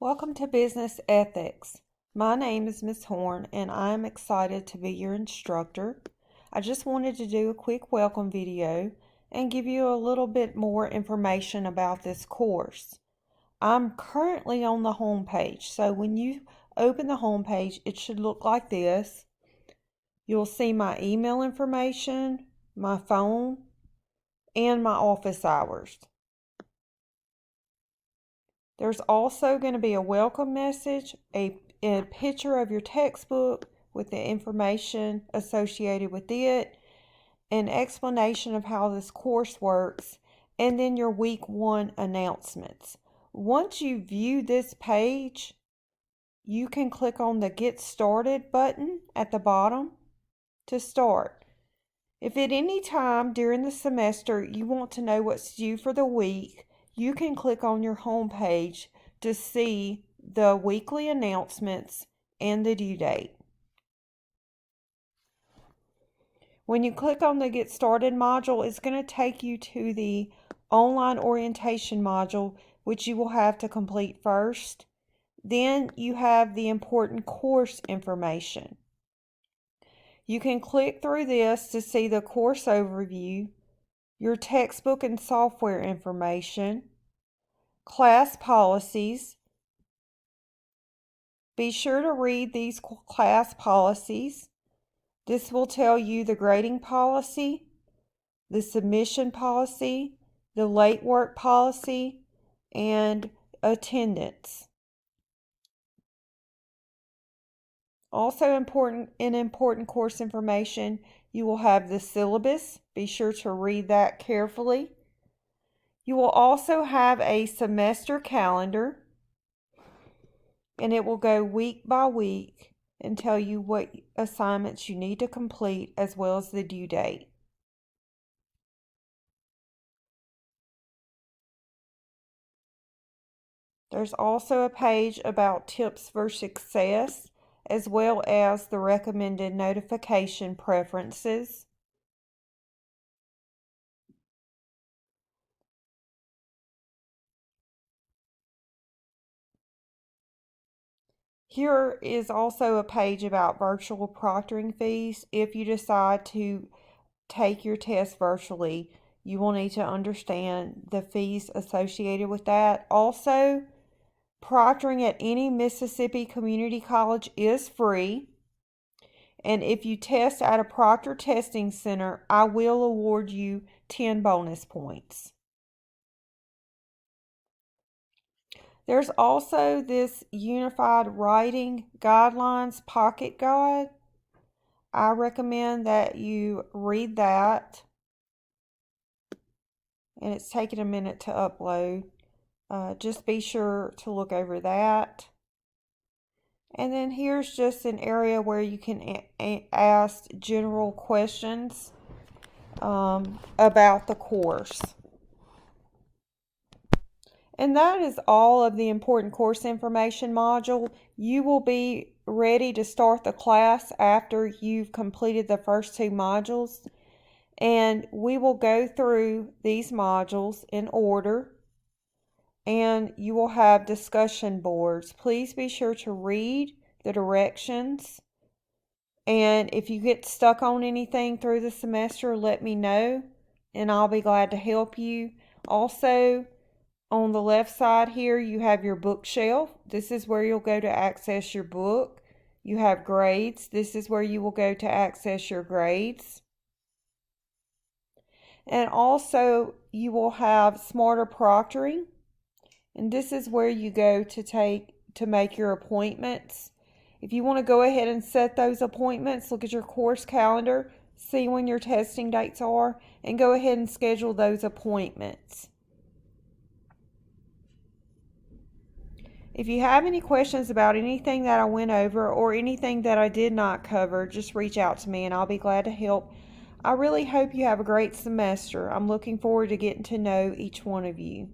Welcome to Business Ethics. My name is Ms. Horn and I am excited to be your instructor. I just wanted to do a quick welcome video and give you a little bit more information about this course. I'm currently on the home page, so when you open the home page, it should look like this. You'll see my email information, my phone, and my office hours. There's also going to be a welcome message, a picture of your textbook with the information associated with it, an explanation of how this course works, and then your week 1 announcements. Once you view this page, you can click on the Get Started button at the bottom to start. If at any time during the semester you want to know what's due for the week, you can click on your home page to see the weekly announcements and the due date. When you click on the Get Started module, it's going to take you to the online orientation module, which you will have to complete first. Then you have the important course information. You can click through this to see the course overview, your textbook and software information, class policies. Be sure to read these class policies. This will tell you the grading policy, the submission policy, the late work policy, and attendance. Also important course information, you will have the syllabus. Be sure to read that carefully. You will also have a semester calendar, and it will go week by week and tell you what assignments you need to complete as well as the due date. There's also a page about tips for success as well as the recommended notification preferences. Here is also a page about virtual proctoring fees. If you decide to take your test virtually, you will need to understand the fees associated with that. Also, proctoring at any Mississippi community college is free. And if you test at a Proctor Testing Center, I will award you 10 bonus points. There's also this Unified Writing Guidelines Pocket Guide. I recommend that you read that. And it's taking a minute to upload. Just be sure to look over that. And then here's just an area where you can ask general questions about the course. And that is all of the important course information module. You will be ready to start the class after you've completed the first 2 modules. And we will go through these modules in order. And you will have discussion boards. Please be sure to read the directions. And if you get stuck on anything through the semester, let me know and I'll be glad to help you. Also, on the left side here, you have your bookshelf. This is where you'll go to access your book. You have grades. This is where you will go to access your grades. And also, you will have Smarter Proctoring. And this is where you go to make your appointments. If you want to go ahead and set those appointments, look at your course calendar, see when your testing dates are, and go ahead and schedule those appointments. If you have any questions about anything that I went over or anything that I did not cover, just reach out to me and I'll be glad to help. I really hope you have a great semester. I'm looking forward to getting to know each one of you.